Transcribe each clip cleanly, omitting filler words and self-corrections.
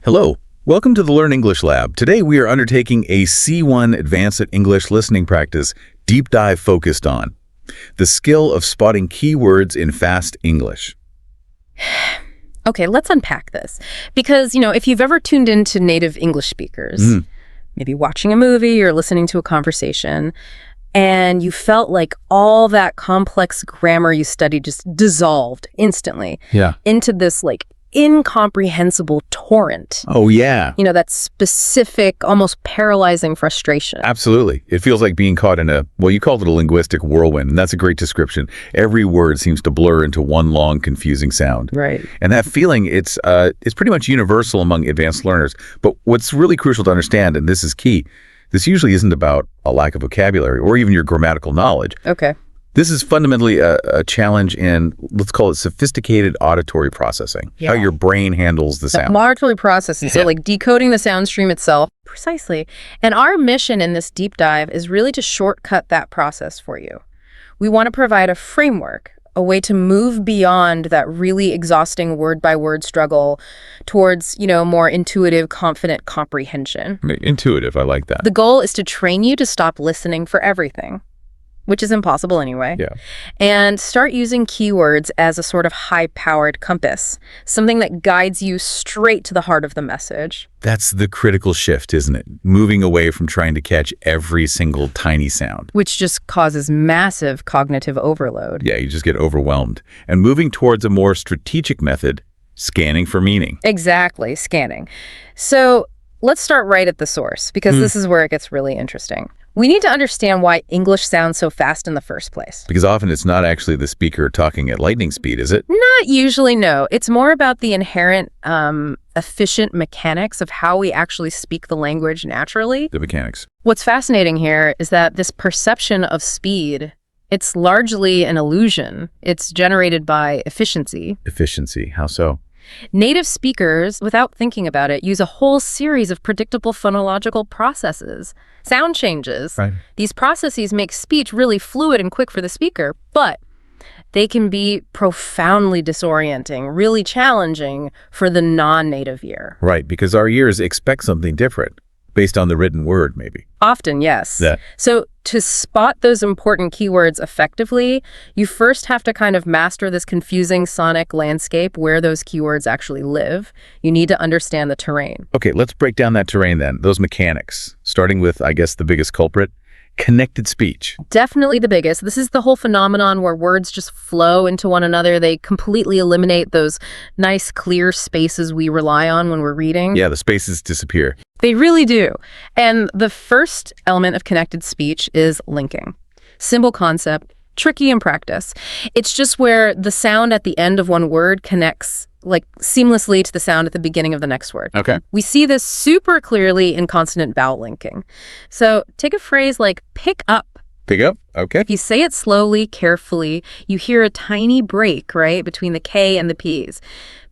Hello, welcome to the Learn English Lab. Today we are undertaking a C1 Advanced English Listening Practice deep dive focused on the skill of spotting keywords in fast English. Okay, let's unpack this. Because, if you've ever tuned into native English speakers, maybe watching a movie or listening to a conversation, and you felt like all that complex grammar you studied just dissolved instantly into this incomprehensible torrent. Oh, yeah. That specific, almost paralyzing frustration. Absolutely. It feels like being caught in you called it a linguistic whirlwind, and that's a great description. Every word seems to blur into one long, confusing sound. Right. And that feeling, it's pretty much universal among advanced learners. But what's really crucial to understand, and this is key, this usually isn't about a lack of vocabulary or even your grammatical knowledge. Okay. This is fundamentally a challenge in, let's call it sophisticated auditory processing, how your brain handles the sound. Auditory processing, so decoding the sound stream itself. Precisely. And our mission in this deep dive is really to shortcut that process for you. We want to provide a framework, a way to move beyond that really exhausting word-by-word struggle towards, more intuitive, confident comprehension. Intuitive, I like that. The goal is to train you to stop listening for everything, which is impossible anyway, and start using keywords as a sort of high-powered compass, something that guides you straight to the heart of the message. That's the critical shift, isn't it? Moving away from trying to catch every single tiny sound. Which just causes massive cognitive overload. Yeah, you just get overwhelmed. And moving towards a more strategic method, scanning for meaning. Exactly, scanning. So let's start right at the source, because this is where it gets really interesting. We need to understand why English sounds so fast in the first place. Because often it's not actually the speaker talking at lightning speed, is it? Not usually, no. It's more about the inherent efficient mechanics of how we actually speak the language naturally. The mechanics. What's fascinating here is that this perception of speed, it's largely an illusion. It's generated by efficiency. Efficiency, how so? Native speakers, without thinking about it, use a whole series of predictable phonological processes, sound changes. Right. These processes make speech really fluid and quick for the speaker, but they can be profoundly disorienting, really challenging for the non-native ear. Right, because our ears expect something different based on the written word, maybe. Often, yes. Yeah. So to spot those important keywords effectively, you first have to kind of master this confusing sonic landscape where those keywords actually live. You need to understand the terrain. Okay, let's break down that terrain then, those mechanics, starting with, I guess, the biggest culprit, connected speech. Definitely the biggest. This is the whole phenomenon where words just flow into one another. They completely eliminate those nice, clear spaces we rely on when we're reading. Yeah, the spaces disappear. They really do. And the first element of connected speech is linking. Simple concept, tricky in practice. It's just where the sound at the end of one word connects seamlessly to the sound at the beginning of the next word. Okay. We see this super clearly in consonant vowel linking. So take a phrase like pick up. Pick up, okay. If you say it slowly, carefully, you hear a tiny break, right, between the K and the P's.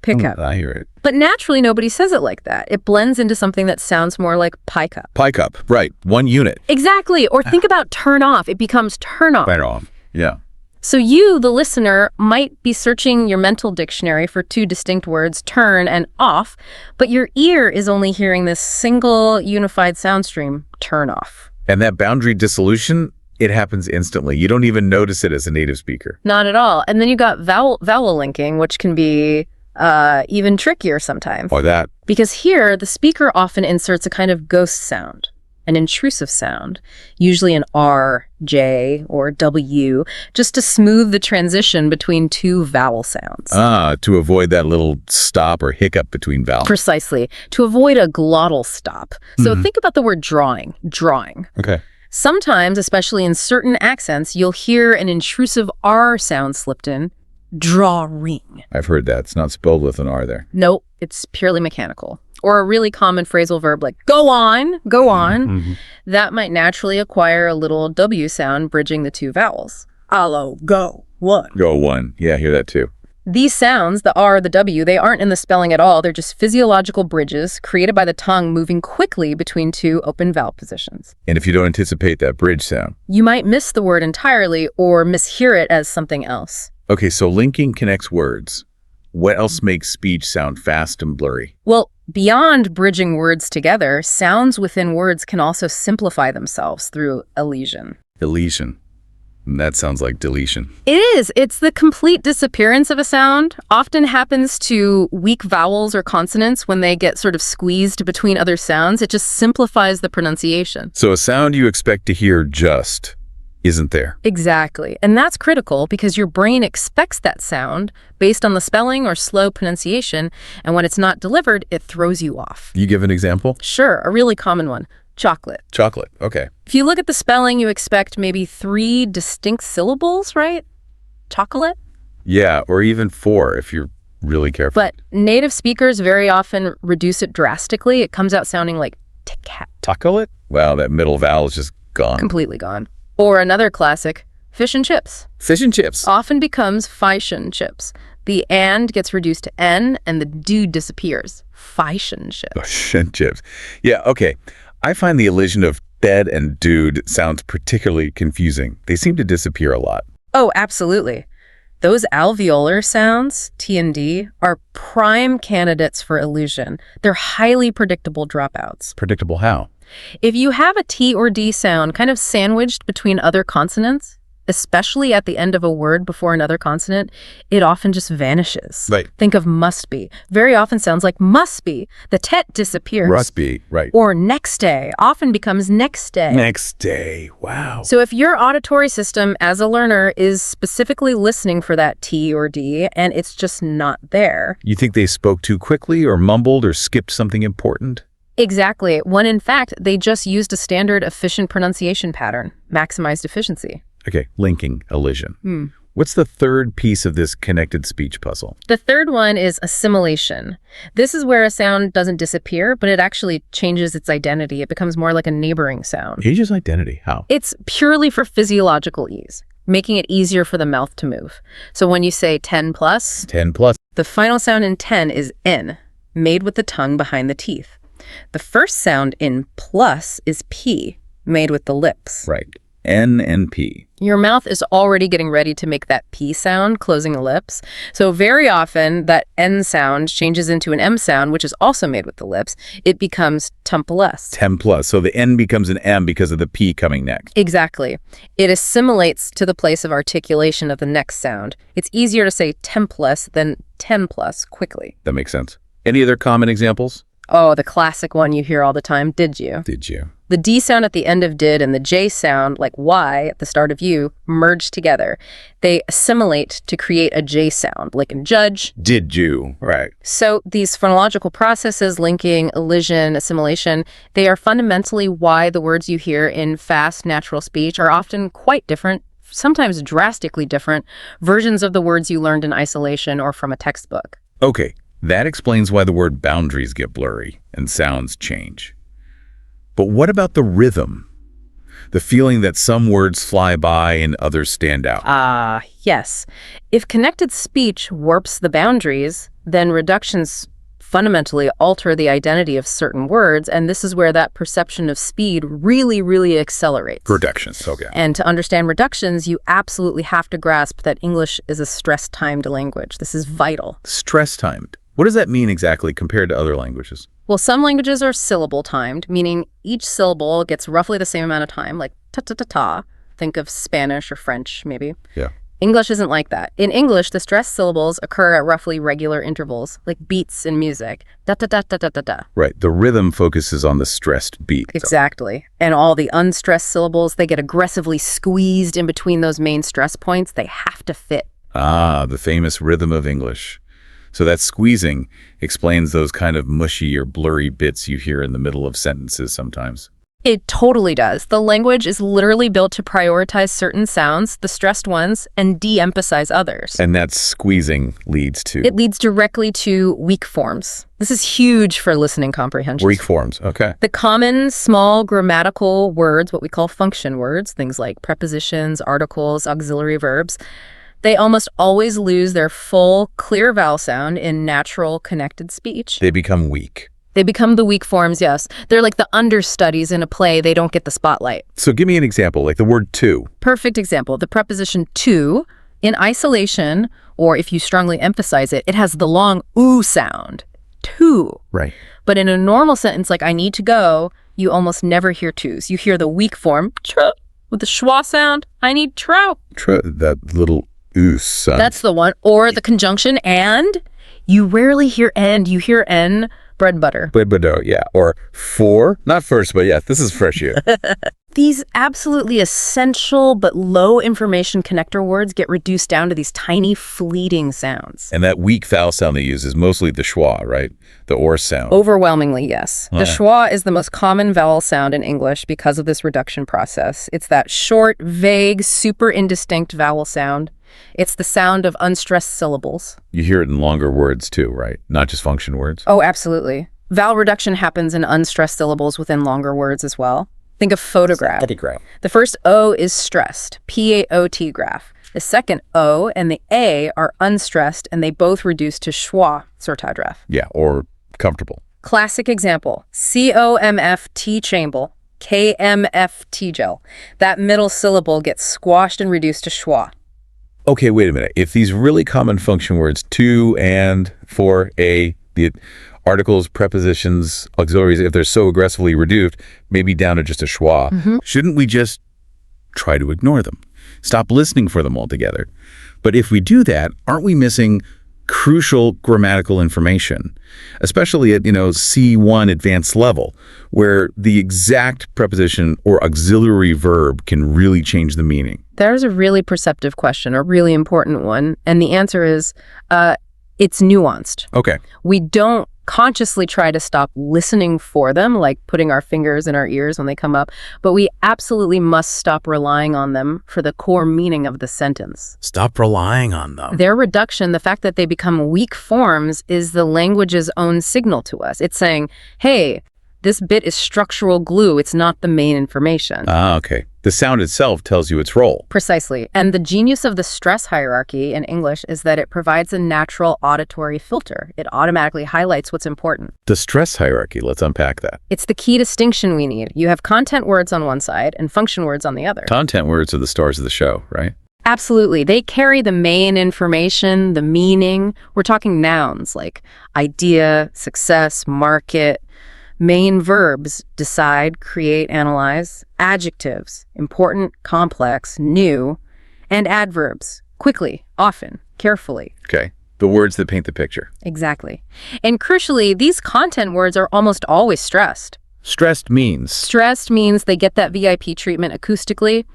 Pick up. I hear it. But naturally, nobody says it like that. It blends into something that sounds more like pike up. Pike up, right, one unit. Exactly. Or think about turn off. It becomes turn off. Right off, yeah. So you, the listener, might be searching your mental dictionary for two distinct words, turn and off, but your ear is only hearing this single unified sound stream, turn off. And that boundary dissolution, it happens instantly. You don't even notice it as a native speaker. Not at all. And then you got vowel linking, which can be even trickier sometimes. Or that. Because here, the speaker often inserts a kind of ghost sound, an intrusive sound, usually an R, J, or W, just to smooth the transition between two vowel sounds. To avoid that little stop or hiccup between vowels. Precisely, to avoid a glottal stop. So think about the word drawing. Okay. Sometimes, especially in certain accents, you'll hear an intrusive R sound slipped in, drawing. I've heard that. It's not spelled with an R there. Nope, it's purely mechanical. Or a really common phrasal verb like go on. That might naturally acquire a little W sound bridging the two vowels. Allo, go, one. Go one. Yeah, I hear that too. These sounds, the R, the W, they aren't in the spelling at all. They're just physiological bridges created by the tongue moving quickly between two open vowel positions. And if you don't anticipate that bridge sound, you might miss the word entirely or mishear it as something else. Okay, so linking connects words. What else makes speech sound fast and blurry? Well, Beyond bridging words together, sounds within words can also simplify themselves through elision. Elision. That sounds like deletion. It is. It's the complete disappearance of a sound. Often happens to weak vowels or consonants when they get sort of squeezed between other sounds. It just simplifies the pronunciation. So a sound you expect to hear just isn't there. Exactly. And that's critical because your brain expects that sound based on the spelling or slow pronunciation, and when it's not delivered, it throws you off. You give an example? Sure, a really common one. Chocolate. Chocolate. Okay. If you look at the spelling, you expect maybe 3 distinct syllables, right? Chocolate? Yeah, or even 4 if you're really careful. But native speakers very often reduce it drastically. It comes out sounding like tic-cat. Chocolate? Wow, that middle vowel is just gone. Completely gone. Or another classic, fish and chips. Fish and chips. Often becomes fish and chips. The and gets reduced to n, and the do disappears. Fish and chips. Fish and chips. Yeah, okay. I find the elision of bed and dude sounds particularly confusing. They seem to disappear a lot. Oh, absolutely. Those alveolar sounds, T and D, are prime candidates for elision. They're highly predictable dropouts. Predictable how? If you have a T or D sound kind of sandwiched between other consonants, especially at the end of a word before another consonant, it often just vanishes. Right. Think of must be. Very often sounds like must be. The tet disappears. Must be, right. Or next day often becomes next day. Next day. Wow. So if your auditory system as a learner is specifically listening for that T or D and it's just not there. You think they spoke too quickly or mumbled or skipped something important? Exactly. When in fact, they just used a standard efficient pronunciation pattern, maximized efficiency. Okay, linking, elision. What's the third piece of this connected speech puzzle? The third one is assimilation. This is where a sound doesn't disappear, but it actually changes its identity. It becomes more like a neighboring sound. Changes identity. How? It's purely for physiological ease, making it easier for the mouth to move. So when you say 10 plus, 10 plus. the final sound in 10 is N, made with the tongue behind the teeth. The first sound in plus is P, made with the lips. Right. N and P. Your mouth is already getting ready to make that P sound, closing the lips. So very often that N sound changes into an M sound, which is also made with the lips. It becomes plus. 10 plus. So the N becomes an M because of the P coming next. Exactly. It assimilates to the place of articulation of the next sound. It's easier to say 10 plus than 10 plus quickly. That makes sense. Any other common examples? Oh, the classic one you hear all the time, did you? Did you? The D sound at the end of did and the J sound, like Y at the start of you, merge together. They assimilate to create a J sound, like in judge. Did you? Right. So these phonological processes, linking, elision, assimilation, they are fundamentally why the words you hear in fast, natural speech are often quite different, sometimes drastically different, versions of the words you learned in isolation or from a textbook. Okay. That explains why the word boundaries get blurry and sounds change. But what about the rhythm? The feeling that some words fly by and others stand out. Yes. If connected speech warps the boundaries, then reductions fundamentally alter the identity of certain words, and this is where that perception of speed really, really accelerates. Reductions, okay. And to understand reductions, you absolutely have to grasp that English is a stress-timed language. This is vital. Stress-timed. What does that mean exactly compared to other languages? Well, some languages are syllable-timed, meaning each syllable gets roughly the same amount of time, like ta-ta-ta-ta. Think of Spanish or French, maybe. Yeah. English isn't like that. In English, the stressed syllables occur at roughly regular intervals, like beats in music. Da-da-da-da-da-da-da. Right. The rhythm focuses on the stressed beat. Exactly. And all the unstressed syllables, they get aggressively squeezed in between those main stress points. They have to fit. The famous rhythm of English. So that squeezing explains those kind of mushy or blurry bits you hear in the middle of sentences sometimes. It totally does. The language is literally built to prioritize certain sounds, the stressed ones, and de-emphasize others. And that squeezing leads to? It leads directly to weak forms. This is huge for listening comprehension. Weak forms, okay. The common, small grammatical words, what we call function words, things like prepositions, articles, auxiliary verbs, they almost always lose their full, clear vowel sound in natural, connected speech. They become weak. They become the weak forms, yes. They're like the understudies in a play. They don't get the spotlight. So give me an example, like the word to. Perfect example. The preposition to, in isolation, or if you strongly emphasize it, it has the long oo sound. to. Right. But in a normal sentence like I need to go, you almost never hear tos. You hear the weak form, tr, with the schwa sound, I need trout. That little oos sound. That's the one. Or the conjunction and. You rarely hear and. You hear n, bread butter. Bread butter, yeah. Or for, not first, but yeah, this is fresh you. These absolutely essential but low information connector words get reduced down to these tiny fleeting sounds. And that weak vowel sound they use is mostly the schwa, right? The or sound. Overwhelmingly, yes. The schwa is the most common vowel sound in English because of this reduction process. It's that short, vague, super indistinct vowel sound. It's the sound of unstressed syllables. You hear it in longer words too, right? Not just function words. Oh, absolutely. Vowel reduction happens in unstressed syllables within longer words as well. Think of photograph. Photograph. The first O is stressed, P-A-O-T graph. The second O and the A are unstressed, and they both reduce to schwa, surtadraf. Yeah, or comfortable. Classic example, C-O-M-F-T chamble, K-M-F-T gel. That middle syllable gets squashed and reduced to schwa. Okay, wait a minute. If these really common function words, to, and, for, a, the articles, prepositions, auxiliaries, if they're so aggressively reduced, maybe down to just a schwa, shouldn't we just try to ignore them? Stop listening for them altogether. But if we do that, aren't we missing crucial grammatical information, especially at, C1 advanced level, where the exact preposition or auxiliary verb can really change the meaning? There's a really perceptive question, a really important one, and the answer is it's nuanced. Okay. We don't consciously try to stop listening for them, like putting our fingers in our ears when they come up, but we absolutely must stop relying on them for the core meaning of the sentence. Stop relying on them. Their reduction, the fact that they become weak forms, is the language's own signal to us. It's saying, hey, this bit is structural glue. It's not the main information. Ah, okay. The sound itself tells you its role. Precisely. And the genius of the stress hierarchy in English is that it provides a natural auditory filter. It automatically highlights what's important. The stress hierarchy, let's unpack that. It's the key distinction we need. You have content words on one side and function words on the other. Content words are the stars of the show, right? Absolutely. They carry the main information, the meaning. We're talking nouns like idea, success, market. Main verbs, decide, create, analyze. Adjectives, important, complex, new. And adverbs, quickly, often, carefully. Okay. The words that paint the picture. Exactly. And crucially, these content words are almost always stressed. Stressed means? Stressed means they get that VIP treatment acoustically,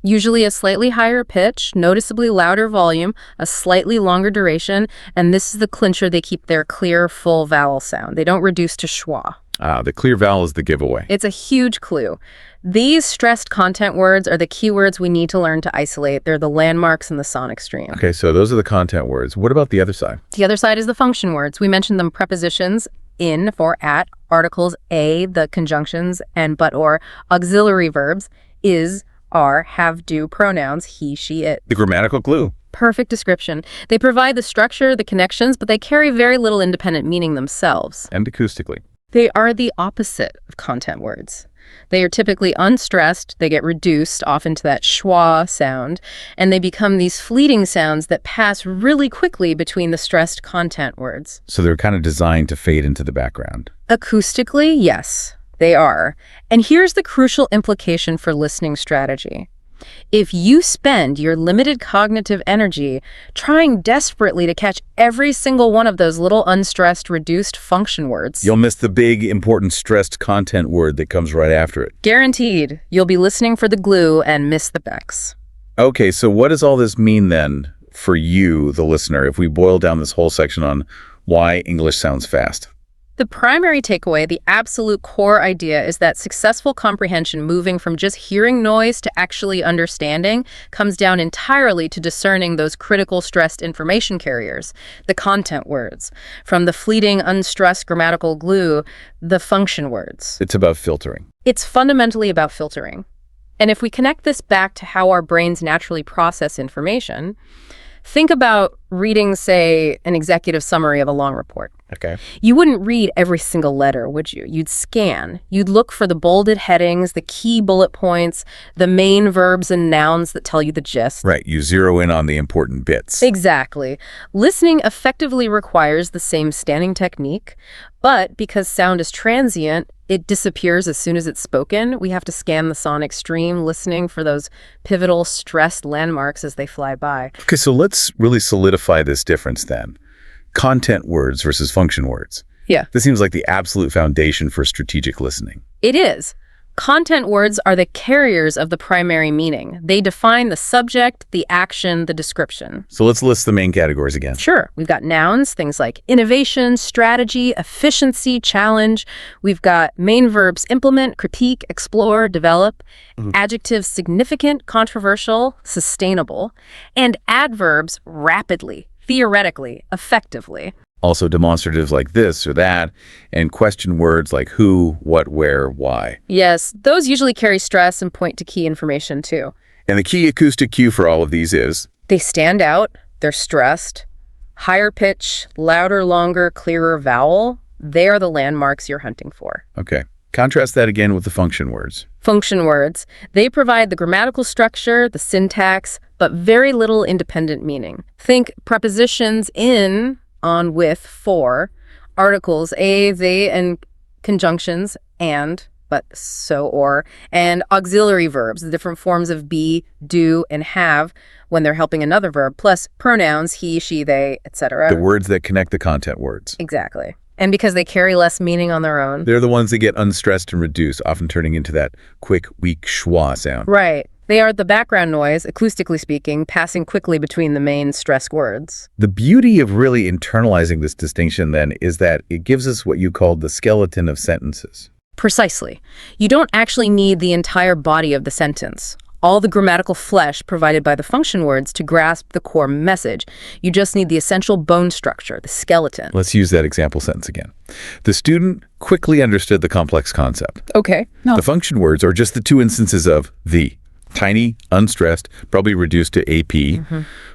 usually a slightly higher pitch, noticeably louder volume, a slightly longer duration, and this is the clincher. They keep their clear, full vowel sound. They don't reduce to schwa. Ah, the clear vowel is the giveaway. It's a huge clue. These stressed content words are the keywords we need to learn to isolate. They're the landmarks in the sonic stream. Okay, so those are the content words. What about the other side? The other side is the function words. We mentioned them: prepositions, in for at, articles a, the conjunctions, and but or, auxiliary verbs, is, are, have, do, pronouns, he, she, it. The grammatical glue. Perfect description. They provide the structure, the connections, but they carry very little independent meaning themselves. And acoustically. They are the opposite of content words. They are typically unstressed, they get reduced often to that schwa sound, and they become these fleeting sounds that pass really quickly between the stressed content words. So they're kind of designed to fade into the background. Acoustically, yes, they are. And here's the crucial implication for listening strategy. If you spend your limited cognitive energy trying desperately to catch every single one of those little unstressed, reduced function words, you'll miss the big, important, stressed content word that comes right after it. Guaranteed. You'll be listening for the glue and miss the becks. Okay, so what does all this mean then for you, the listener, if we boil down this whole section on why English sounds fast? The primary takeaway, the absolute core idea, is that successful comprehension, moving from just hearing noise to actually understanding, comes down entirely to discerning those critical stressed information carriers, the content words, from the fleeting, unstressed grammatical glue, the function words. It's about filtering. It's fundamentally about filtering. And if we connect this back to how our brains naturally process information, Think about reading, say, an executive summary of a long report. Okay. You wouldn't read every single letter, would you? You'd scan. You'd look for the bolded headings, the key bullet points, the main verbs and nouns that tell you the gist. Right. You zero in on the important bits. Exactly. Listening effectively requires the same scanning technique, but because sound is transient, it disappears as soon as it's spoken. We have to scan the sonic stream, listening for those pivotal, stressed landmarks as they fly by. Okay, so let's really solidify this difference then. Content words versus function words. Yeah. This seems like the absolute foundation for strategic listening. It is. Content words are the carriers of the primary meaning. They define the subject, the action, the description. So let's list the main categories again. Sure. We've got nouns, things like innovation, strategy, efficiency, challenge. We've got main verbs implement, critique, explore, develop. Adjectives significant, controversial, sustainable. And adverbs rapidly, theoretically, effectively. Also demonstratives like this or that, and question words like who, what, where, why. Yes, those usually carry stress and point to key information too. And the key acoustic cue for all of these is? They stand out, they're stressed. Higher pitch, louder, longer, clearer vowel, they are the landmarks you're hunting for. Okay. Contrast that again with the function words. Function words, they provide the grammatical structure, the syntax, but very little independent meaning. Think prepositions in, on, with, for, articles a, they, and conjunctions and, but, so, or, and auxiliary verbs, the different forms of be, do, and have when they're helping another verb, plus pronouns he, she, they, etc. The words that connect the content words. Exactly. And because they carry less meaning on their own. They're the ones that get unstressed and reduced, often turning into that quick, weak schwa sound. Right. They are the background noise, acoustically speaking, passing quickly between the main stressed words. The beauty of really internalizing this distinction, then, is that it gives us what you called the skeleton of sentences. Precisely. You don't actually need the entire body of the sentence, all the grammatical flesh provided by the function words to grasp the core message. You just need the essential bone structure, the skeleton. Let's use that example sentence again. The student quickly understood the complex concept. Okay. The function words are just the two instances of the. Tiny, unstressed, probably reduced to AP.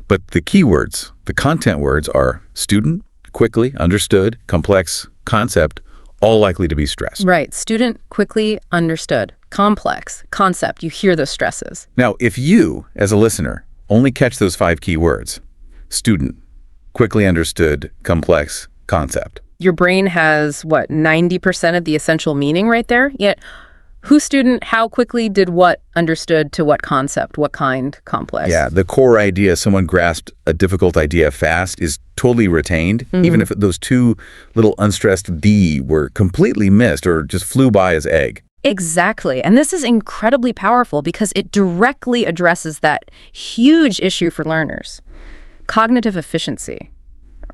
But the keywords, the content words are student, quickly, understood, complex, concept, all likely to be stressed. Right. Student, quickly, understood, complex, concept. You hear those stresses. Now, if you, as a listener, only catch those 5 key words, student, quickly understood, complex, concept. Your brain has, 90% of the essential meaning right there? Yet, who student, how quickly did what understood to what concept, what kind, complex? Yeah, the core idea, someone grasped a difficult idea fast, is totally retained, even if those 2 little unstressed D were completely missed or just flew by as egg. Exactly. And this is incredibly powerful because it directly addresses that huge issue for learners, cognitive efficiency.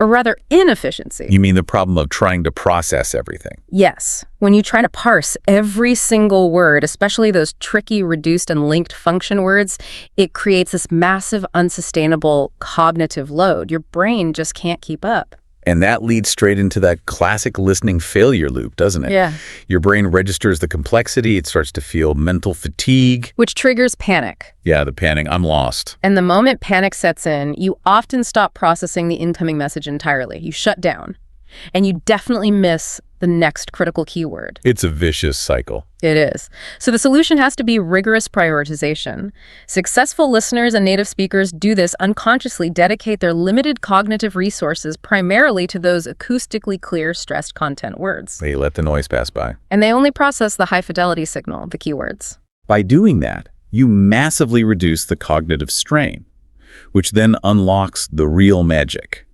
Or rather, inefficiency. You mean the problem of trying to process everything? Yes. When you try to parse every single word, especially those tricky reduced and linked function words, it creates this massive, unsustainable cognitive load. Your brain just can't keep up. And that leads straight into that classic listening failure loop, doesn't it? Yeah. Your brain registers the complexity. It starts to feel mental fatigue. Which triggers panic. Yeah, the panic. I'm lost. And the moment panic sets in, you often stop processing the incoming message entirely. You shut down. And you definitely miss the next critical keyword. It's a vicious cycle. It is. So the solution has to be rigorous prioritization. Successful listeners and native speakers do this unconsciously, dedicate their limited cognitive resources primarily to those acoustically clear, stressed content words. They let the noise pass by. And they only process the high-fidelity signal, the keywords. By doing that, you massively reduce the cognitive strain, which then unlocks the real magic,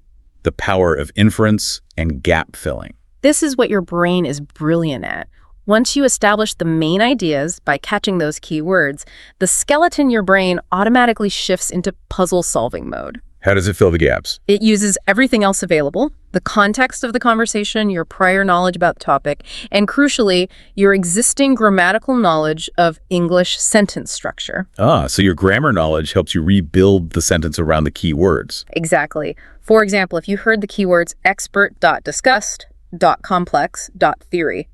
the power of inference and gap filling. This is what your brain is brilliant at. Once you establish the main ideas by catching those key words, the skeleton in your brain automatically shifts into puzzle-solving mode. How does it fill the gaps? It uses everything else available, the context of the conversation, your prior knowledge about the topic, and crucially, your existing grammatical knowledge of English sentence structure. So your grammar knowledge helps you rebuild the sentence around the key words. Exactly. For example, if you heard the keywords expert.discussed.complex.theory,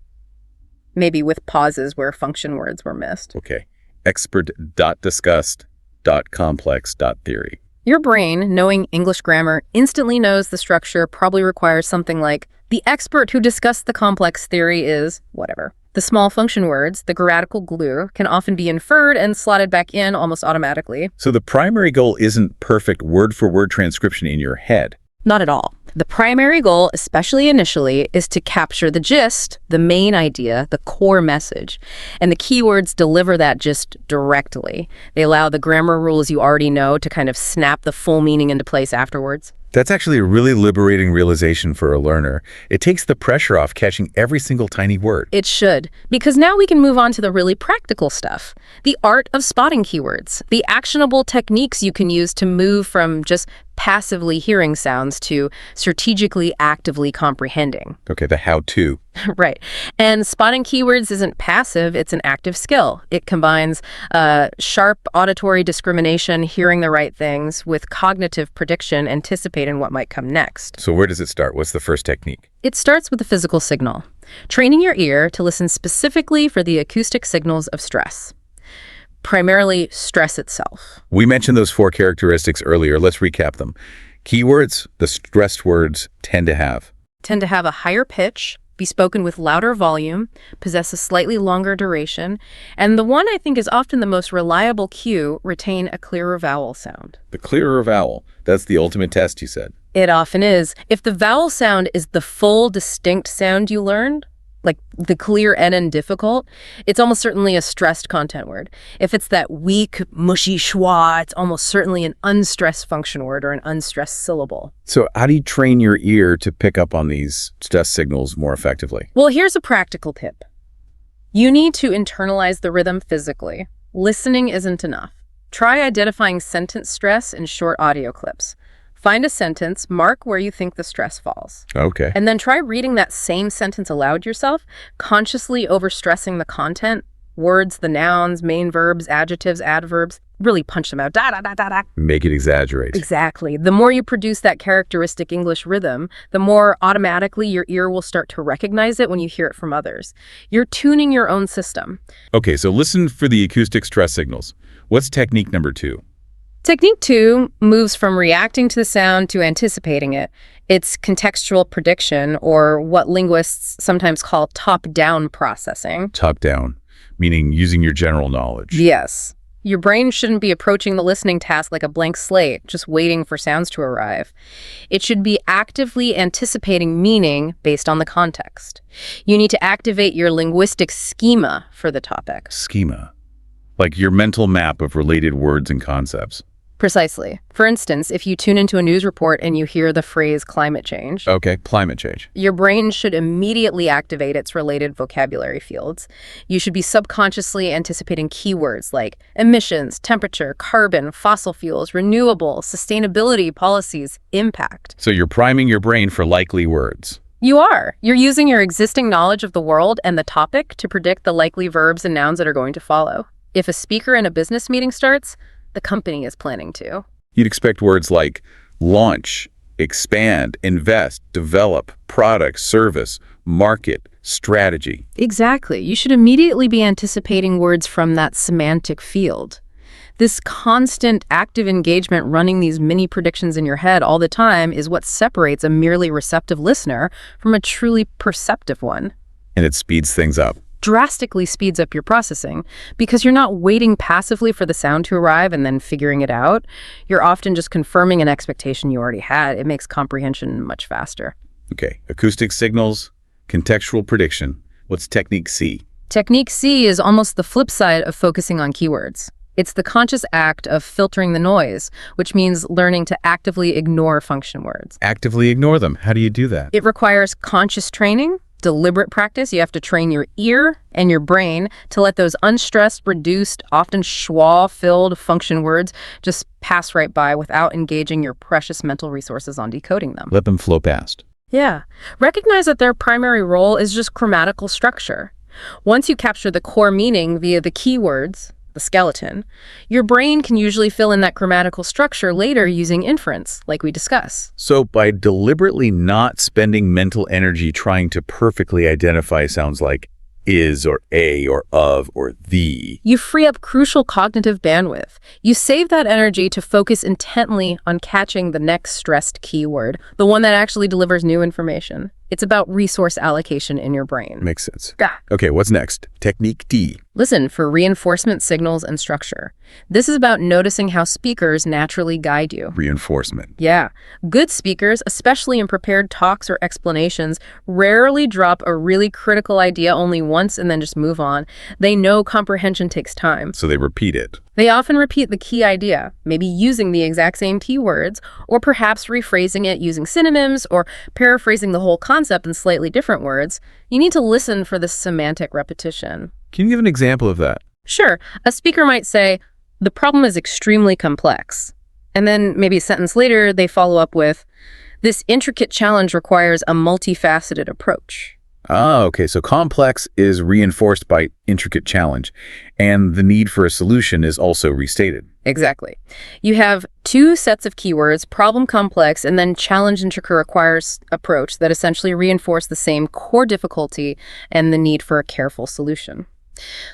maybe with pauses where function words were missed. Okay. Expert.discussed.complex.theory. Your brain, knowing English grammar, instantly knows the structure probably requires something like, the expert who discussed the complex theory is whatever. The small function words, the grammatical glue, can often be inferred and slotted back in almost automatically. So the primary goal isn't perfect word-for-word transcription in your head. Not at all. The primary goal, especially initially, is to capture the gist, the main idea, the core message. And the keywords deliver that gist directly. They allow the grammar rules you already know to kind of snap the full meaning into place afterwards. That's actually a really liberating realization for a learner. It takes the pressure off catching every single tiny word. It should, because now we can move on to the really practical stuff. The art of spotting keywords, the actionable techniques you can use to move from just passively hearing sounds to strategically actively comprehending. Okay, the how-to. Right. And spotting keywords isn't passive, it's an active skill. It combines sharp auditory discrimination, hearing the right things, with cognitive prediction, anticipating what might come next. So where does it start? What's the first technique? It starts with the physical signal, training your ear to listen specifically for the acoustic signals of stress. Primarily stress itself. We mentioned those 4 characteristics earlier. Let's recap them. Keywords, the stressed words, tend to have a higher pitch, be spoken with louder volume, possess a slightly longer duration, and the one I think is often the most reliable cue, retain a clearer vowel sound. the clearer vowel. That's the ultimate test, you said. It often is. If the vowel sound is the full, distinct sound you learned, like the clear N and difficult, it's almost certainly a stressed content word. If it's that weak, mushy schwa, it's almost certainly an unstressed function word or an unstressed syllable. So how do you train your ear to pick up on these stress signals more effectively? Well, here's a practical tip. You need to internalize the rhythm physically. Listening isn't enough. Try identifying sentence stress in short audio clips. Find a sentence, mark where you think the stress falls. Okay. And then try reading that same sentence aloud yourself, consciously overstressing the content, words, the nouns, main verbs, adjectives, adverbs. Really punch them out. Da, da, da, da, da. Make it exaggerate. Exactly. The more you produce that characteristic English rhythm, the more automatically your ear will start to recognize it when you hear it from others. You're tuning your own system. Okay, so listen for the acoustic stress signals. What's technique number 2? Technique 2 moves from reacting to the sound to anticipating it. It's contextual prediction, or what linguists sometimes call top-down processing. Top-down, meaning using your general knowledge. Yes. Your brain shouldn't be approaching the listening task like a blank slate, just waiting for sounds to arrive. It should be actively anticipating meaning based on the context. You need to activate your linguistic schema for the topic. Schema. Like your mental map of related words and concepts. Precisely. For instance, if you tune into a news report and you hear the phrase climate change, Okay, climate change. your brain should immediately activate its related vocabulary fields. You should be subconsciously anticipating keywords like emissions, temperature, carbon, fossil fuels, renewable, sustainability, policies, impact. So you're priming your brain for likely words. You are. You're using your existing knowledge of the world and the topic to predict the likely verbs and nouns that are going to follow. If a speaker in a business meeting starts, the company is planning to. You'd expect words like launch, expand, invest, develop, product, service, market, strategy. Exactly. You should immediately be anticipating words from that semantic field. This constant active engagement running these mini predictions in your head all the time is what separates a merely receptive listener from a truly perceptive one. And it speeds things up. Drastically speeds up your processing because you're not waiting passively for the sound to arrive and then figuring it out. You're often just confirming an expectation you already had. It makes comprehension much faster. Okay, acoustic signals, contextual prediction. What's technique C? Technique C is almost the flip side of focusing on keywords. It's the conscious act of filtering the noise, which means learning to actively ignore function words. Actively ignore them. How do you do that? It requires conscious training, deliberate practice. You have to train your ear and your brain to let those unstressed, reduced, often schwa-filled function words just pass right by without engaging your precious mental resources on decoding them. Let them flow past. Yeah. Recognize that their primary role is just grammatical structure. Once you capture the core meaning via the keywords, the skeleton, your brain can usually fill in that grammatical structure later using inference, like we discuss. So by deliberately not spending mental energy trying to perfectly identify sounds like is or a or of or the. You free up crucial cognitive bandwidth. You save that energy to focus intently on catching the next stressed keyword, the one that actually delivers new information. It's about resource allocation in your brain. Makes sense. Yeah. Okay, what's next? Technique D. Listen for reinforcement signals and structure. This is about noticing how speakers naturally guide you. Reinforcement. Yeah. Good speakers, especially in prepared talks or explanations, rarely drop a really critical idea only once and then just move on. They know comprehension takes time. So they repeat it. They often repeat the key idea, maybe using the exact same keywords, or perhaps rephrasing it using synonyms or paraphrasing the whole concept in slightly different words. You need to listen for the semantic repetition. Can you give an example of that? Sure, a speaker might say, "The problem is extremely complex." And then maybe a sentence later, they follow up with, "This intricate challenge requires a multifaceted approach." Ah, okay. So complex is reinforced by intricate challenge, and the need for a solution is also restated. Exactly. You have two sets of keywords, problem complex, and then challenge intricate requires approach that essentially reinforce the same core difficulty and the need for a careful solution.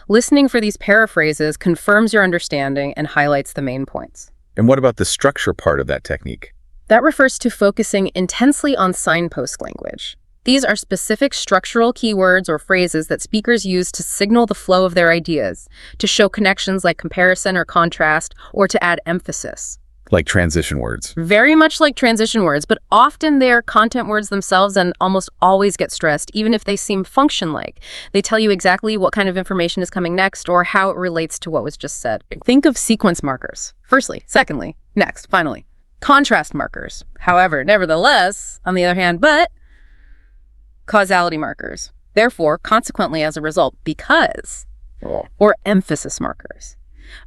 Listening for these paraphrases confirms your understanding and highlights the main points. And what about the structure part of that technique? That refers to focusing intensely on signpost language. These are specific structural keywords or phrases that speakers use to signal the flow of their ideas, to show connections like comparison or contrast, or to add emphasis. Like transition words. Very much like transition words, but often they're content words themselves and almost always get stressed, even if they seem function-like. They tell you exactly what kind of information is coming next or how it relates to what was just said. Think of sequence markers. Firstly, secondly, next, finally. Contrast markers. However, nevertheless, on the other hand, but causality markers. Therefore, consequently, as a result, because, or emphasis markers.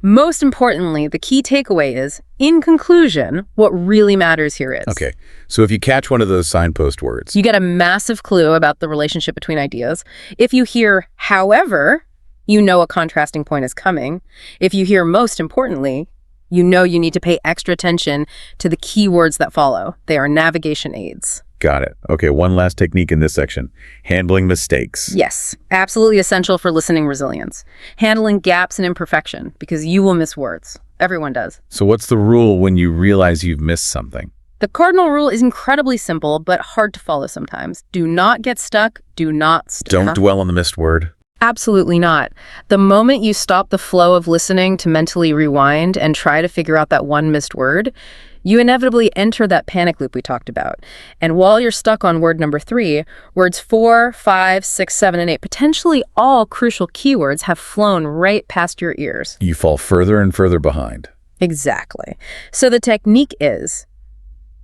Most importantly, the key takeaway is, in conclusion, what really matters here is. Okay, so if you catch one of those signpost words, you get a massive clue about the relationship between ideas. If you hear, however, you know a contrasting point is coming. If you hear, most importantly, you know you need to pay extra attention to the keywords that follow. They are navigation aids. Got it. Okay, one last technique in this section. Handling mistakes. Yes, absolutely essential for listening resilience. Handling gaps and imperfection, because you will miss words. Everyone does. So what's the rule when you realize you've missed something? The cardinal rule is incredibly simple, but hard to follow sometimes. Do not get stuck. Do not stop. Don't dwell on the missed word. Absolutely not. The moment you stop the flow of listening to mentally rewind and try to figure out that one missed word, you inevitably enter that panic loop we talked about. And while you're stuck on word number 3, words 4, 5, 6, 7, and 8, potentially all crucial keywords, have flown right past your ears. You fall further and further behind. Exactly. So the technique is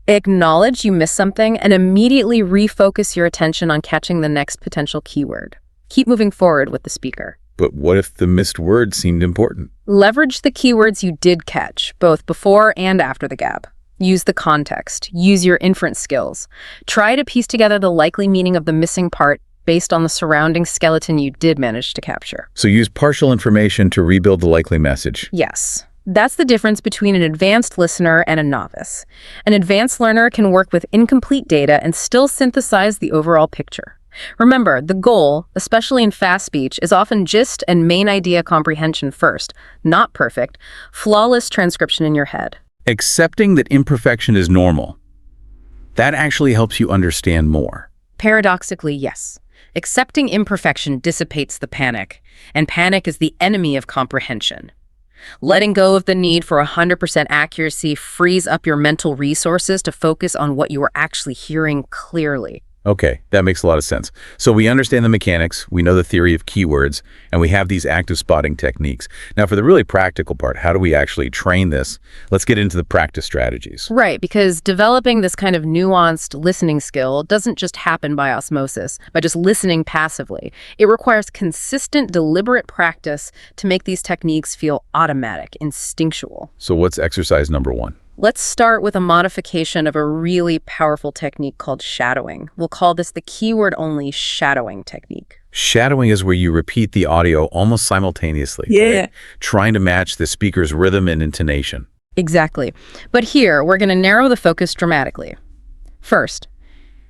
acknowledge you missed something and immediately refocus your attention on catching the next potential keyword. Keep moving forward with the speaker. But what if the missed word seemed important? Leverage the keywords you did catch, both before and after the gap. Use the context. Use your inference skills. Try to piece together the likely meaning of the missing part based on the surrounding skeleton you did manage to capture. So use partial information to rebuild the likely message. Yes. That's the difference between an advanced listener and a novice. An advanced learner can work with incomplete data and still synthesize the overall picture. Remember, the goal, especially in fast speech, is often gist and main idea comprehension first, not perfect, flawless transcription in your head. Accepting that imperfection is normal. That actually helps you understand more. Paradoxically, yes. Accepting imperfection dissipates the panic, and panic is the enemy of comprehension. Letting go of the need for 100% accuracy frees up your mental resources to focus on what you are actually hearing clearly. Okay, that makes a lot of sense. So we understand the mechanics, we know the theory of keywords, and we have these active spotting techniques. Now for the really practical part, how do we actually train this? Let's get into the practice strategies. Right, because developing this kind of nuanced listening skill doesn't just happen by osmosis, by just listening passively. It requires consistent, deliberate practice to make these techniques feel automatic, instinctual. So what's exercise number 1? Let's start with a modification of a really powerful technique called shadowing. We'll call this the keyword-only shadowing technique. Shadowing is where you repeat the audio almost simultaneously. Yeah. Right? Trying to match the speaker's rhythm and intonation. Exactly. But here, we're going to narrow the focus dramatically. First,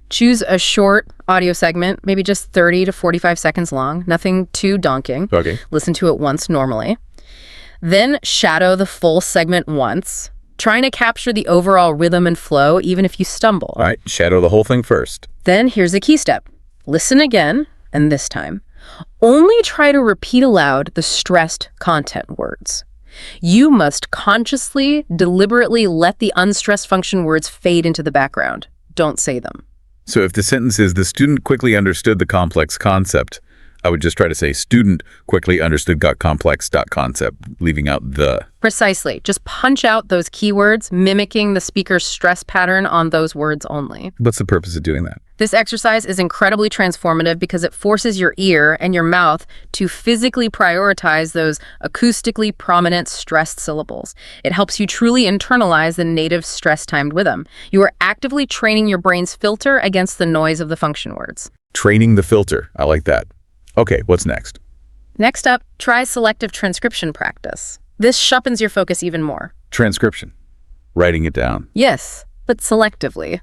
Choose a short audio segment, maybe just 30 to 45 seconds long, nothing too daunting. Okay. Listen to it once normally. Then shadow the full segment once, trying to capture the overall rhythm and flow, even if you stumble. All right, shadow the whole thing first. Then here's a key step. Listen again, and this time, only try to repeat aloud the stressed content words. You must consciously, deliberately let the unstressed function words fade into the background. Don't say them. So if the sentence is, the student quickly understood the complex concept, I would just try to say, student quickly understood complex concept, leaving out the. Precisely. Just punch out those keywords, mimicking the speaker's stress pattern on those words only. What's the purpose of doing that? This exercise is incredibly transformative because it forces your ear and your mouth to physically prioritize those acoustically prominent stressed syllables. It helps you truly internalize the native stress-timed rhythm. You are actively training your brain's filter against the noise of the function words. Training the filter. I like that. Okay, what's next? Next up, try selective transcription practice. This sharpens your focus even more. Transcription. Writing it down. Yes, but selectively.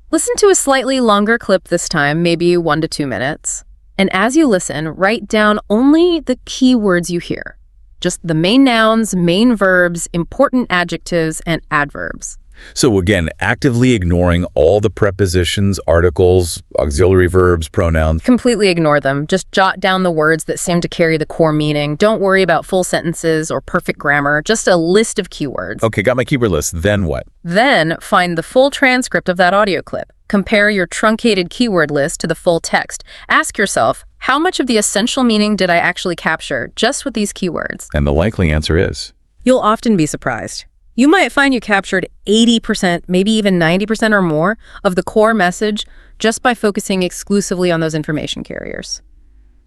Listen to a slightly longer clip this time, maybe 1 to 2 minutes. And as you listen, write down only the key words you hear. Just the main nouns, main verbs, important adjectives, and adverbs. So again, actively ignoring all the prepositions, articles, auxiliary verbs, pronouns. Completely ignore them. Just jot down the words that seem to carry the core meaning. Don't worry about full sentences or perfect grammar, just a list of keywords. Okay, got my keyword list. Then what? Then find the full transcript of that audio clip. Compare your truncated keyword list to the full text. Ask yourself, how much of the essential meaning did I actually capture just with these keywords? And the likely answer is? You'll often be surprised. You might find you captured 80%, maybe even 90% or more of the core message just by focusing exclusively on those information carriers.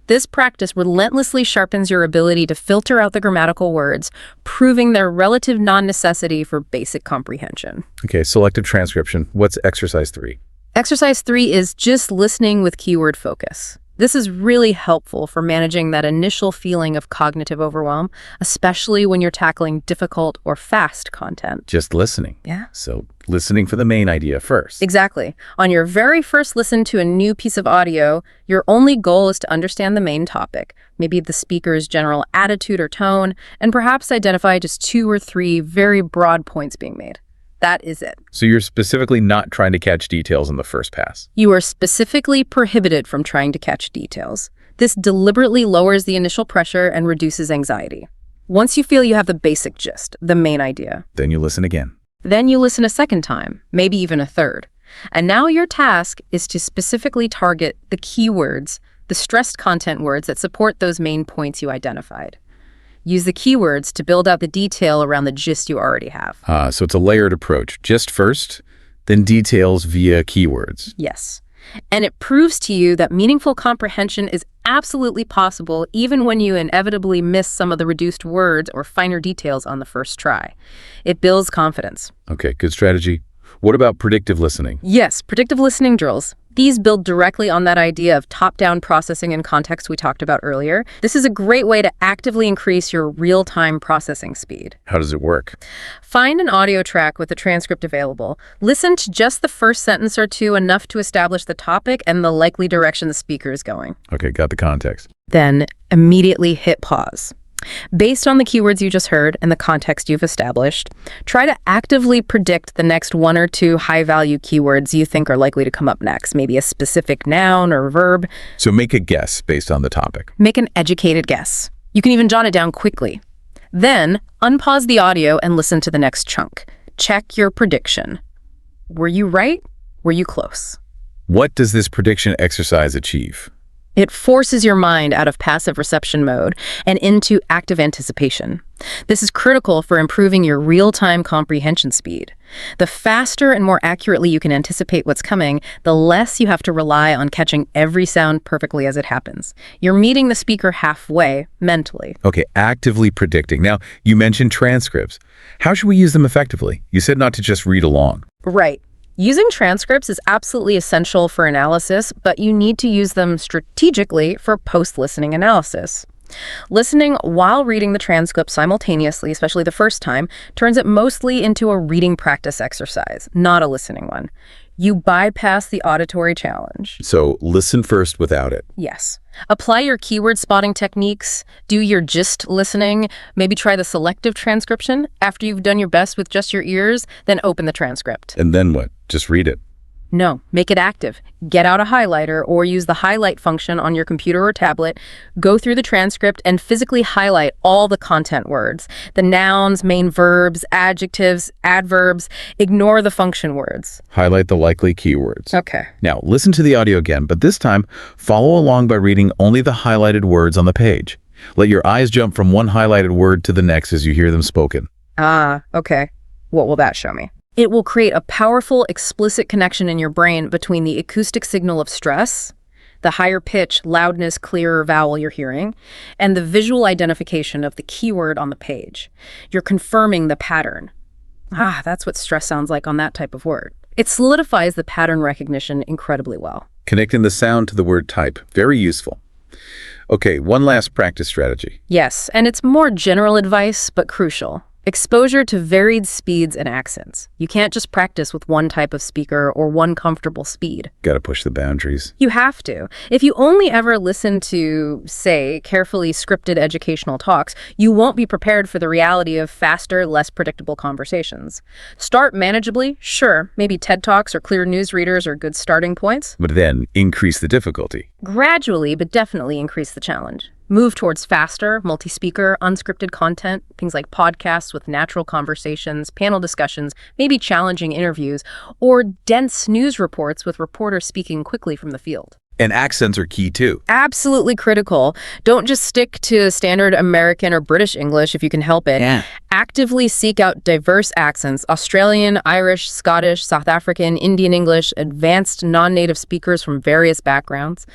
This practice relentlessly sharpens your ability to filter out the grammatical words, proving their relative non-necessity for basic comprehension. Okay, selective transcription. What's exercise 3? Exercise 3 is just listening with keyword focus. This is really helpful for managing that initial feeling of cognitive overwhelm, especially when you're tackling difficult or fast content. Just listening. Yeah. So listening for the main idea first. Exactly. On your very first listen to a new piece of audio, your only goal is to understand the main topic, maybe the speaker's general attitude or tone, and perhaps identify just 2 or 3 very broad points being made. That is it. So you're specifically not trying to catch details in the first pass. You are specifically prohibited from trying to catch details. This deliberately lowers the initial pressure and reduces anxiety. Once you feel you have the basic gist, the main idea, Then you listen again. then you listen a second time, maybe even a third. And now your task is to specifically target the keywords, the stressed content words that support those main points you identified. Use the keywords to build out the detail around the gist you already have. So it's a layered approach. Gist first, then details via keywords. Yes. And it proves to you that meaningful comprehension is absolutely possible even when you inevitably miss some of the reduced words or finer details on the first try. It builds confidence. Okay, good strategy. What about predictive listening? Yes, predictive listening drills. These build directly on that idea of top-down processing and context we talked about earlier. This is a great way to actively increase your real-time processing speed. How does it work? Find an audio track with the transcript available. Listen to just the first sentence or two, enough to establish the topic and the likely direction the speaker is going. Okay, got the context. Then immediately hit pause. Based on the keywords you just heard and the context you've established, try to actively predict the next 1 or 2 high-value keywords you think are likely to come up next, maybe a specific noun or verb. So make a guess based on the topic. Make an educated guess. You can even jot it down quickly. Then, unpause the audio and listen to the next chunk. Check your prediction. Were you right? Were you close? What does this prediction exercise achieve? It forces your mind out of passive reception mode and into active anticipation. This is critical for improving your real-time comprehension speed. The faster and more accurately you can anticipate what's coming, the less you have to rely on catching every sound perfectly as it happens. You're meeting the speaker halfway mentally. Okay, actively predicting. Now, you mentioned transcripts. How should we use them effectively? You said not to just read along. Right. Using transcripts is absolutely essential for analysis, but you need to use them strategically for post-listening analysis. Listening while reading the transcript simultaneously, especially the first time, turns it mostly into a reading practice exercise, not a listening one. You bypass the auditory challenge. So listen first without it. Yes. Apply your keyword spotting techniques, do your gist listening, maybe try the selective transcription. After you've done your best with just your ears, then open the transcript. And then what? Just read it. No, make it active. Get out a highlighter or use the highlight function on your computer or tablet. Go through the transcript and physically highlight all the content words, the nouns, main verbs, adjectives, adverbs. Ignore the function words. Highlight the likely keywords. Okay. Now, listen to the audio again, but this time, follow along by reading only the highlighted words on the page. Let your eyes jump from one highlighted word to the next as you hear them spoken. Okay. What will that show me? It will create a powerful, explicit connection in your brain between the acoustic signal of stress, the higher pitch, loudness, clearer vowel you're hearing, and the visual identification of the keyword on the page. You're confirming the pattern. That's what stress sounds like on that type of word. It solidifies the pattern recognition incredibly well. Connecting the sound to the word type. Very useful. Okay, one last practice strategy. Yes, and it's more general advice, but crucial. Exposure to varied speeds and accents. You can't just practice with one type of speaker or one comfortable speed. Gotta push the boundaries. You have to. If you only ever listen to, say, carefully scripted educational talks, you won't be prepared for the reality of faster, less predictable conversations. Start manageably, sure. Maybe TED Talks or clear newsreaders are good starting points. But then increase the difficulty. Gradually, but definitely increase the challenge. Move towards faster, multi-speaker, unscripted content, things like podcasts with natural conversations, panel discussions, maybe challenging interviews, or dense news reports with reporters speaking quickly from the field. And accents are key too. Absolutely critical. Don't just stick to standard American or British English if you can help it. Yeah. Actively seek out diverse accents, Australian, Irish, Scottish, South African, Indian English, advanced non-native speakers from various backgrounds.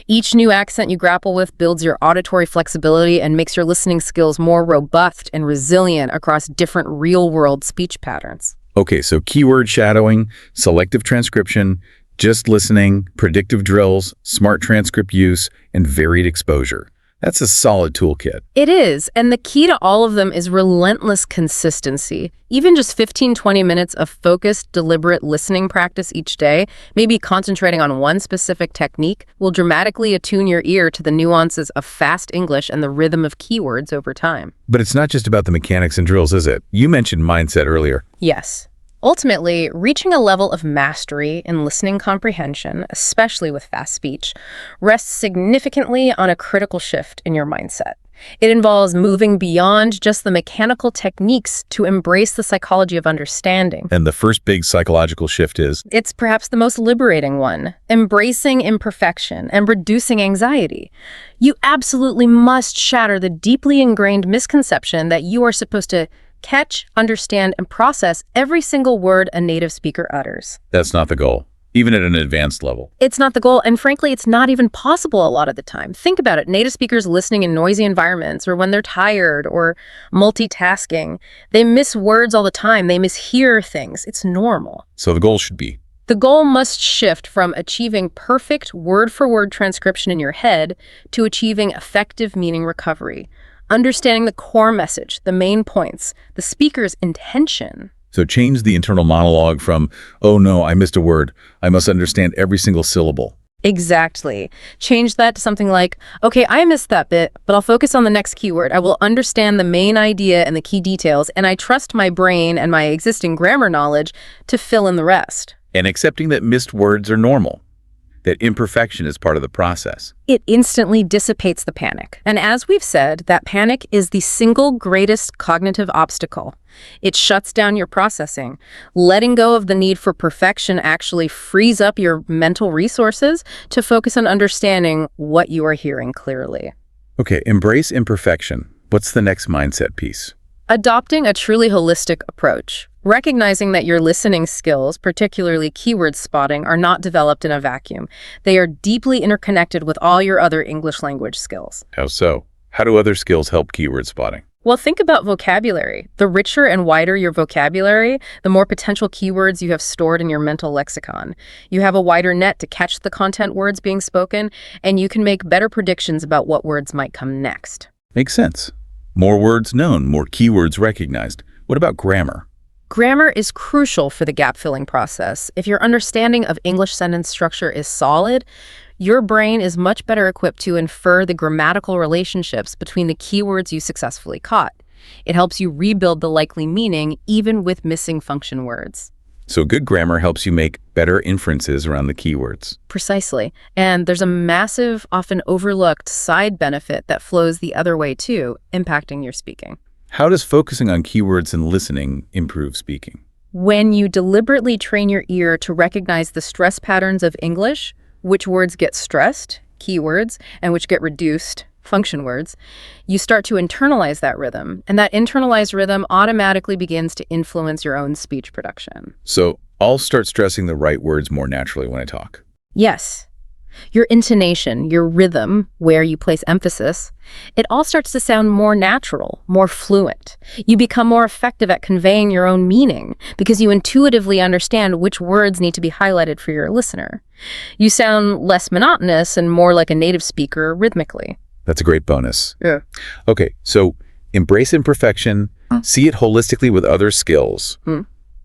Each new accent you grapple with builds your auditory flexibility and makes your listening skills more robust and resilient across different real-world speech patterns. Okay, so keyword shadowing, selective transcription, just listening, predictive drills, smart transcript use, and varied exposure. That's a solid toolkit. It is, and the key to all of them is relentless consistency. Even just 15-20 minutes of focused, deliberate listening practice each day, maybe concentrating on one specific technique, will dramatically attune your ear to the nuances of fast English and the rhythm of keywords over time. But it's not just about the mechanics and drills, is it? You mentioned mindset earlier. Yes. Ultimately, reaching a level of mastery in listening comprehension, especially with fast speech, rests significantly on a critical shift in your mindset. It involves moving beyond just the mechanical techniques to embrace the psychology of understanding. And the first big psychological shift is? It's perhaps the most liberating one, embracing imperfection and reducing anxiety. You absolutely must shatter the deeply ingrained misconception that you are supposed to catch, understand, and process every single word a native speaker utters. That's not the goal, even at an advanced level. It's not the goal, and frankly, it's not even possible a lot of the time. Think about it. Native speakers listening in noisy environments or when they're tired or multitasking, they miss words all the time. They mishear things. It's normal. So the goal should be? The goal must shift from achieving perfect word-for-word transcription in your head to achieving effective meaning recovery. Understanding the core message, the main points, the speaker's intention. So change the internal monologue from, oh no, I missed a word. I must understand every single syllable. Exactly. Change that to something like, okay, I missed that bit, but I'll focus on the next keyword. I will understand the main idea and the key details, and I trust my brain and my existing grammar knowledge to fill in the rest. And accepting that missed words are normal, that imperfection is part of the process. It instantly dissipates the panic. And as we've said, that panic is the single greatest cognitive obstacle. It shuts down your processing. Letting go of the need for perfection actually frees up your mental resources to focus on understanding what you are hearing clearly. Okay, embrace imperfection. What's the next mindset piece? Adopting a truly holistic approach. Recognizing that your listening skills, particularly keyword spotting, are not developed in a vacuum. They are deeply interconnected with all your other English language skills. How so? How do other skills help keyword spotting? Well, think about vocabulary. The richer and wider your vocabulary, the more potential keywords you have stored in your mental lexicon. You have a wider net to catch the content words being spoken, and you can make better predictions about what words might come next. Makes sense. More words known, more keywords recognized. What about grammar? Grammar is crucial for the gap-filling process. If your understanding of English sentence structure is solid, your brain is much better equipped to infer the grammatical relationships between the keywords you successfully caught. It helps you rebuild the likely meaning even with missing function words. So good grammar helps you make better inferences around the keywords. Precisely. And there's a massive, often overlooked side benefit that flows the other way too, impacting your speaking. How does focusing on keywords and listening improve speaking? When you deliberately train your ear to recognize the stress patterns of English, which words get stressed, keywords, and which get reduced, function words, you start to internalize that rhythm. And that internalized rhythm automatically begins to influence your own speech production. So I'll start stressing the right words more naturally when I talk. Yes. Your intonation, your rhythm, where you place emphasis, it all starts to sound more natural, more fluent. You become more effective at conveying your own meaning because you intuitively understand which words need to be highlighted for your listener. You sound less monotonous and more like a native speaker rhythmically. That's a great bonus. Yeah. Okay, so embrace imperfection, see it holistically with other skills.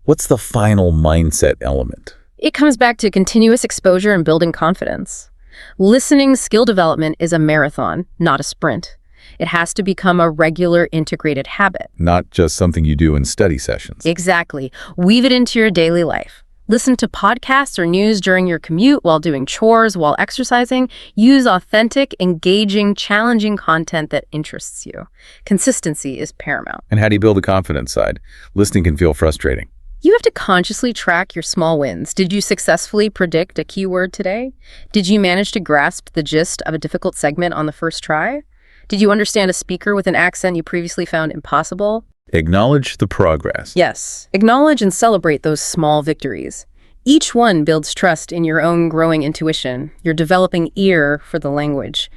What's the final mindset element? It comes back to continuous exposure and building confidence. Listening skill development is a marathon, not a sprint. It has to become a regular integrated habit. Not just something you do in study sessions. Exactly. Weave it into your daily life. Listen to podcasts or news during your commute, while doing chores, while exercising. Use authentic, engaging, challenging content that interests you. Consistency is paramount. And how do you build the confidence side? Listening can feel frustrating. You have to consciously track your small wins. Did you successfully predict a keyword today? Did you manage to grasp the gist of a difficult segment on the first try? Did you understand a speaker with an accent you previously found impossible? Acknowledge the progress. Yes. Acknowledge and celebrate those small victories. Each one builds trust in your own growing intuition, your developing ear for the language.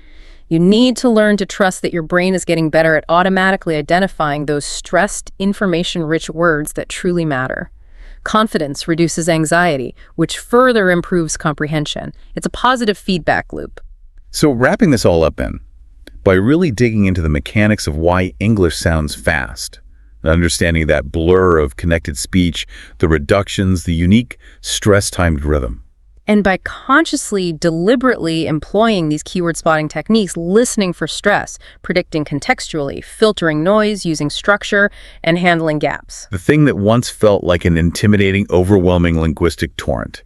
You need to learn to trust that your brain is getting better at automatically identifying those stressed, information-rich words that truly matter. Confidence reduces anxiety, which further improves comprehension. It's a positive feedback loop. So wrapping this all up then, by really digging into the mechanics of why English sounds fast, understanding that blur of connected speech, the reductions, the unique stress-timed rhythm. And by consciously, deliberately employing these keyword spotting techniques, listening for stress, predicting contextually, filtering noise, using structure, and handling gaps. The thing that once felt like an intimidating, overwhelming linguistic torrent,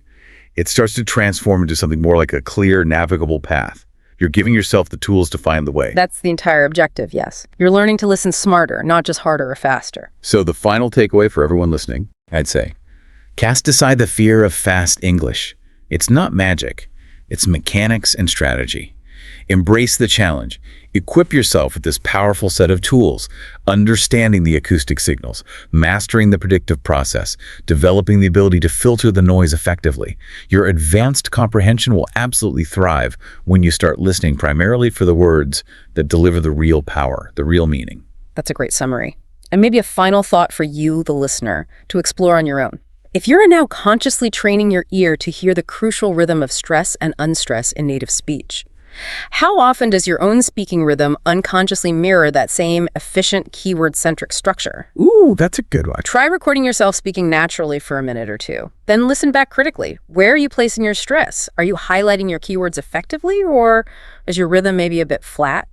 it starts to transform into something more like a clear, navigable path. You're giving yourself the tools to find the way. That's the entire objective, yes. You're learning to listen smarter, not just harder or faster. So the final takeaway for everyone listening, I'd say, cast aside the fear of fast English. It's not magic. It's mechanics and strategy. Embrace the challenge. Equip yourself with this powerful set of tools, understanding the acoustic signals, mastering the predictive process, developing the ability to filter the noise effectively. Your advanced comprehension will absolutely thrive when you start listening primarily for the words that deliver the real power, the real meaning. That's a great summary. And maybe a final thought for you, the listener, to explore on your own. If you're now consciously training your ear to hear the crucial rhythm of stress and unstress in native speech, how often does your own speaking rhythm unconsciously mirror that same efficient keyword-centric structure? Ooh, that's a good one. Try recording yourself speaking naturally for a minute or two. Then listen back critically. Where are you placing your stress? Are you highlighting your keywords effectively, or is your rhythm maybe a bit flat?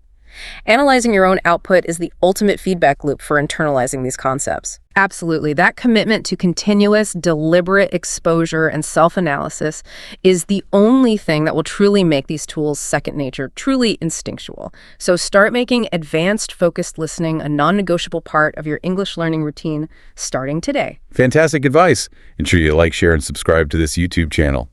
Analyzing your own output is the ultimate feedback loop for internalizing these concepts. Absolutely. That commitment to continuous, deliberate exposure and self-analysis is the only thing that will truly make these tools second nature, truly instinctual. So start making advanced, focused listening a non-negotiable part of your English learning routine starting today. Fantastic advice. Ensure you like, share, and subscribe to this YouTube channel.